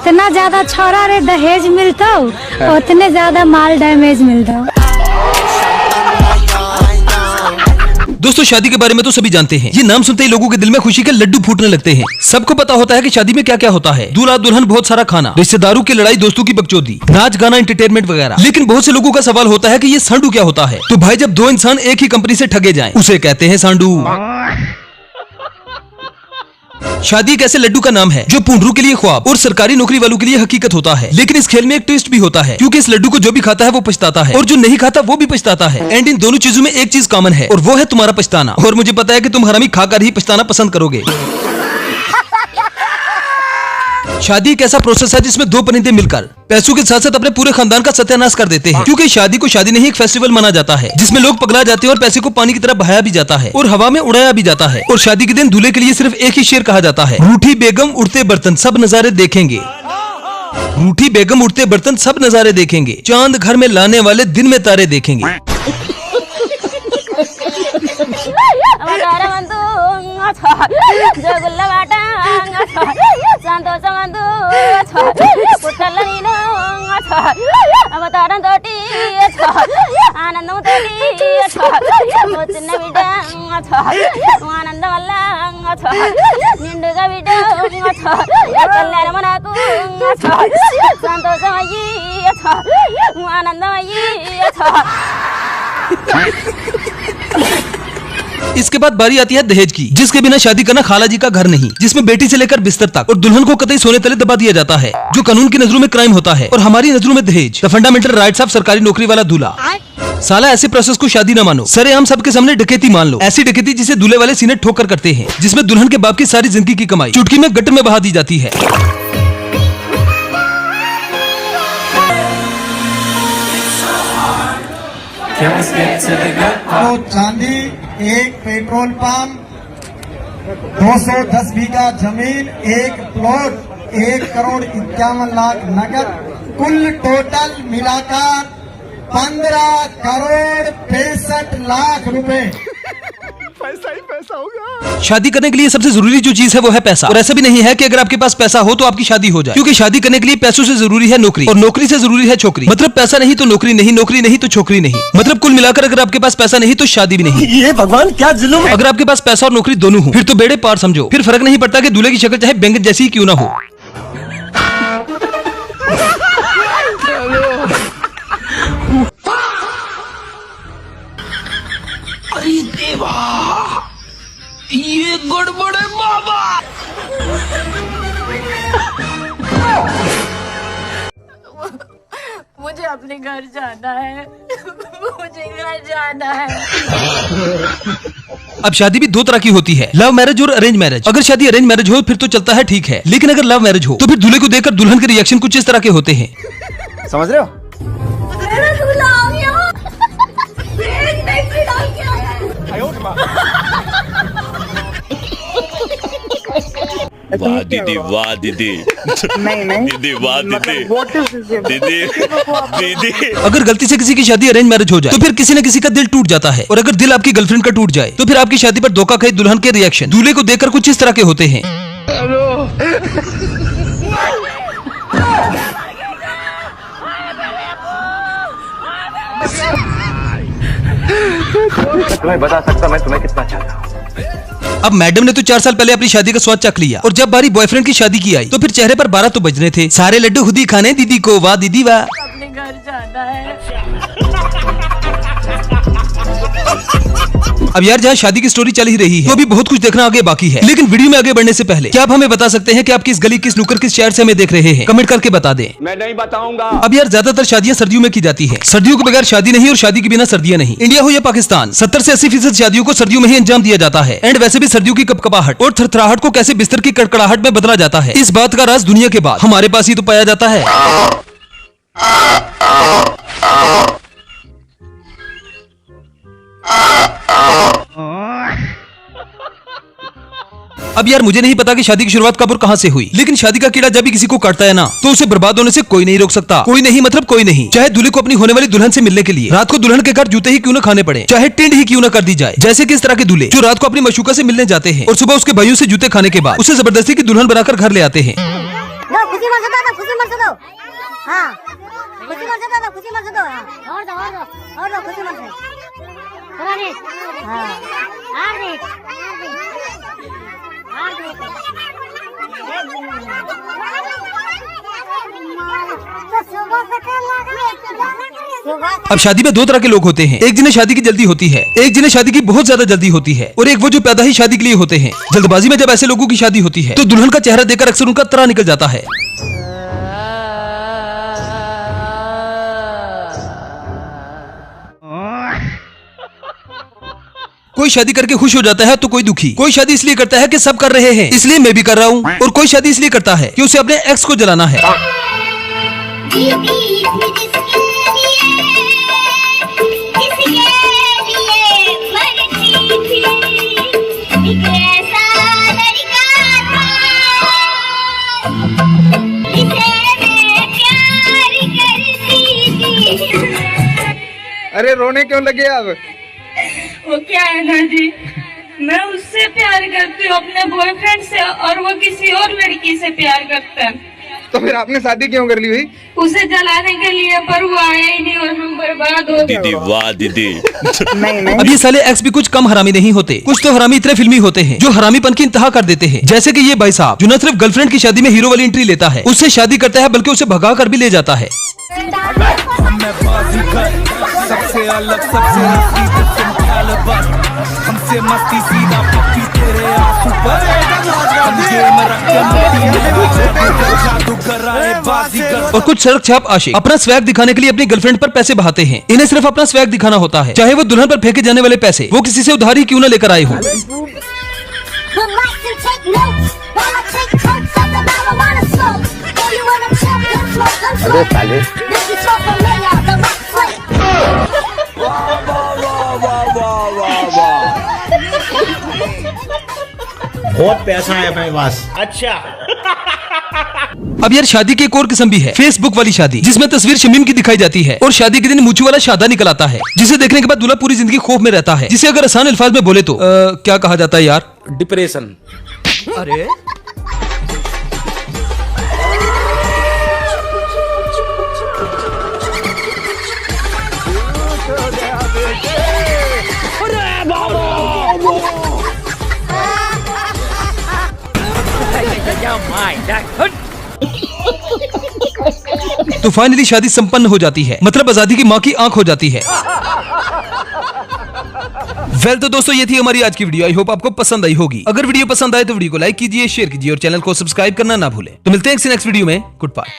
जितना ज्यादा छोरा रे दहेज मिलता उतने ज्यादा माल डैमेज मिलता। दोस्तों शादी के बारे में तो सभी जानते हैं। ये नाम सुनते ही लोगों के दिल में खुशी के लड्डू फूटने लगते हैं। सबको पता होता है कि शादी में क्या क्या होता है। दूल्हा दुल्हन, बहुत सारा खाना, रिश्तेदारों की लड़ाई, दोस्तों की बकचोदी, नाच गाना, एंटरटेनमेंट वगैरह। लेकिन बहुत से लोगों का सवाल होता है कि ये सांडू क्या होता है। तो भाई जब दो इंसान एक ही कंपनी से ठगे जाएं, उसे कहते हैं सांडू। शादी एक ऐसे लड्डू का नाम है जो पूंडरू के लिए ख्वाब और सरकारी नौकरी वालों के लिए हकीकत होता है। लेकिन इस खेल में एक ट्विस्ट भी होता है, क्योंकि इस लड्डू को जो भी खाता है वो पछताता है और जो नहीं खाता वो भी पछताता है। एंड इन दोनों चीजों में एक चीज कॉमन है और वो है तुम्हारा पछताना। और मुझे पता है कि तुम हरामी खाकर ही पछताना पसंद करोगे। शादी एक ऐसा प्रोसेस है जिसमें दो परिंदे मिलकर पैसों के साथ साथ अपने पूरे खानदान का सत्यानाश कर देते हैं। क्योंकि शादी को शादी नहीं एक फेस्टिवल माना जाता है जिसमें लोग पगला जाते हैं और पैसे को पानी की तरह बहाया भी जाता है और हवा में उड़ाया भी जाता है। और शादी के दिन दूल्हे के लिए सिर्फ एक ही शेर कहा जाता है, रूठी बेगम उड़ते बर्तन सब नजारे देखेंगे। रूठी बेगम उड़ते बर्तन सब नजारे देखेंगे, चांद घर में लाने वाले दिन में तारे देखेंगे। इसके बाद बारी आती है दहेज की, जिसके बिना शादी करना खाला जी का घर नहीं, जिसमें बेटी से लेकर बिस्तर तक और दुल्हन को कतई सोने तले दबा दिया जाता है, जो कानून की नजरों में क्राइम होता है। और हमारी नजरों में दहेज द फंडामेंटल राइट्स ऑफ सरकारी नौकरी वाला दूल्हा। साला ऐसे प्रोसेस को शादी न मानो, सरेआम सबके सामने डकैती मान लो। ऐसी डकैती जिसे दूल्हे वाले सीने ठोकर करते हैं, जिसमें दुल्हन के बाप की सारी जिंदगी की कमाई चुटकी में गटर में बहा दी जाती है। तो चांदी, एक पेट्रोल पंप, 210 बीघा जमीन, एक प्लॉट, 1,51,00,000 नगद, कुल टोटल मिलाकर 15,65,00,000 रुपए। पैसा ही पैसा होगा। शादी करने के लिए सबसे जरूरी जो चीज है वो है पैसा। और ऐसा भी नहीं है कि अगर आपके पास पैसा हो तो आपकी शादी हो जाए, क्योंकि शादी करने के लिए पैसों से जरूरी है नौकरी और नौकरी से जरूरी है छोकरी। मतलब पैसा नहीं तो नौकरी नहीं, नौकरी नहीं तो छोकरी नहीं। मतलब कुल मिलाकर अगर आपके पास पैसा नहीं तो शादी भी नहीं। ये भगवान क्या जुल्म। अगर आपके पास पैसा और नौकरी दोनों हो फिर तो बेड़े पार समझो। फिर फर्क नहीं पड़ता कि दूल्हे की शक्ल चाहे बैंगन जैसी क्यों ना हो। अरे देवा, ये गड़बड़ है बाबा। मुझे अपने घर जाना है। मुझे घर जाना है। अब शादी भी दो तरह की होती है, लव मैरिज और अरेंज मैरिज। अगर शादी अरेंज मैरिज हो फिर तो चलता है, ठीक है। लेकिन अगर लव मैरिज हो तो फिर दूल्हे को देखकर दुल्हन के रिएक्शन कुछ इस तरह के होते हैं। समझ रहे हो? वाह दीदी, वाह दीदी, नहीं दीदी, वाह दीदी, दीदी, दीदी। अगर गलती से किसी की शादी अरेंज मैरिज हो जाए तो फिर किसी न किसी का दिल टूट जाता है। और अगर दिल आपकी गर्लफ्रेंड का टूट जाए तो फिर आपकी शादी पर धोखा खाई दुल्हन के रिएक्शन दूल्हे को देखकर कुछ इस तरह के होते हैं। तुम्हें बता सकता मैं तुम्हें कितना चाहता हूँ। अब मैडम ने तो 4 साल पहले अपनी शादी का स्वाद चख लिया और जब बारी बॉयफ्रेंड की शादी की आई तो फिर चेहरे पर 12 तो बजने थे। सारे लड्डू खुद ही खाने दीदी को, वाह दीदी वाह। अपने घर जाना है। अब यार जहाँ शादी की स्टोरी चल ही रही है तो अभी बहुत कुछ देखना आगे बाकी है। लेकिन वीडियो में आगे बढ़ने से पहले क्या आप हमें बता सकते हैं कि आप किस गली, किस नुक्कड़, किस शहर से हमें देख रहे हैं? कमेंट करके बता दें। मैं नहीं बताऊंगा। अब यार ज्यादातर शादियां सर्दियों में की जाती है। सर्दियों के बगैर शादी नहीं और शादी के बिना सर्दियां नहीं। इंडिया हो या पाकिस्तान, 70 से 80% शादियों को सर्दियों में ही अंजाम दिया जाता है। एंड वैसे भी सर्दियों की कपकपाहट और थरथराहट को कैसे बिस्तर की कड़कड़ाहट में बदला जाता है, इस बात का राज दुनिया के बाद हमारे पास ही तो पाया जाता है। अब यार मुझे नहीं पता कि शादी की शुरुआत कब और कहां से हुई, लेकिन शादी का कीड़ा जब भी किसी को काटता है ना तो उसे बर्बाद होने से कोई नहीं रोक सकता। कोई नहीं मतलब कोई नहीं। चाहे दूल्हे को अपनी होने वाली दुल्हन से मिलने के लिए रात को दुल्हन के घर जूते ही क्यों न खाने पड़े, चाहे टेंट ही क्यों न कर दी जाए। जैसे कि इस तरह के दूल्हे जो रात को अपनी मशूका से मिलने जाते हैं और सुबह उसके भाइयों से जूते खाने के बाद उसे जबरदस्ती की दुल्हन बनाकर घर ले आते हैं। खुशी मर दो, खुशी मर दो। हाँ, खुशी मर दो, खुशी मर दो। हाँ, और दो, खुशी मर दो। हाँ, अब शादी में दो तरह के लोग होते हैं, एक जिन्हें शादी की जल्दी होती है, एक जिन्हें शादी की बहुत ज्यादा जल्दी होती है, और एक वो जो पैदा ही शादी के लिए होते हैं। जल्दबाजी में जब ऐसे लोगों की शादी होती है तो दुल्हन का चेहरा देखकर अक्सर उनका तना निकल जाता है। कोई शादी करके खुश हो जाता है तो कोई दुखी। कोई शादी इसलिए करता है कि सब कर रहे हैं इसलिए मैं भी कर रहा हूँ, और कोई शादी इसलिए करता है कि उसे अपने एक्स को जलाना है। अरे रोने क्यों लगे आप? वो क्या है ना जी, मैं उससे प्यार करती हूँ अपने बॉयफ्रेंड से, और वो किसी और लड़की से प्यार करता है। तो फिर आपने शादी क्यों कर ली भाई? उसे जलाने के लिए, पर वो आया ही नहीं और हम बर्बाद हो गए। दीदी वाह दीदी। नहीं अब ये साले एक्स भी कुछ कम हरामी नहीं होते। कुछ तो हरामी इतने फिल्मी होते हैं जो हरामीपन की इंतहा कर देते हैं। जैसे कि ये भाई साहब जो न सिर्फ गर्लफ्रेंड की शादी में हीरो वाली एंट्री लेता है, उससे शादी करता है, बल्कि उसे भगा कर भी ले जाता है। सबसे अलग सबसे हमसे मस्ती सीधा पप्पी तेरे आंसू पर और कुछ सड़क छाप आशिक अपना स्वैग दिखाने के लिए अपनी गर्लफ्रेंड पर पैसे बहाते हैं। इन्हें सिर्फ अपना स्वैग दिखाना होता है, चाहे वो दुल्हन पर फेंके जाने वाले पैसे वो किसी से उधारी क्यों न लेकर आए हो। अरे साले बहुत पैसा है मेरे पास। अच्छा, अब यार शादी की एक और किस्म भी है, फेसबुक वाली शादी, जिसमें तस्वीर शमीम की दिखाई जाती है और शादी के दिन मूछू वाला शादा निकल आता है, जिसे देखने के बाद दूल्हा पूरी जिंदगी खौफ में रहता है, जिसे अगर आसान अल्फाज में बोले तो क्या कहा जाता है यार? डिप्रेशन। अरे तो फाइनली शादी संपन्न हो जाती है, मतलब आजादी की माँ की आंख हो जाती है। वेल तो दोस्तों ये थी हमारी आज की वीडियो। आई होप आपको पसंद आई होगी। अगर वीडियो पसंद आए तो वीडियो को लाइक कीजिए, शेयर कीजिए और चैनल को सब्सक्राइब करना ना भूलें। तो मिलते हैं नेक्स्ट वीडियो में। Good bye.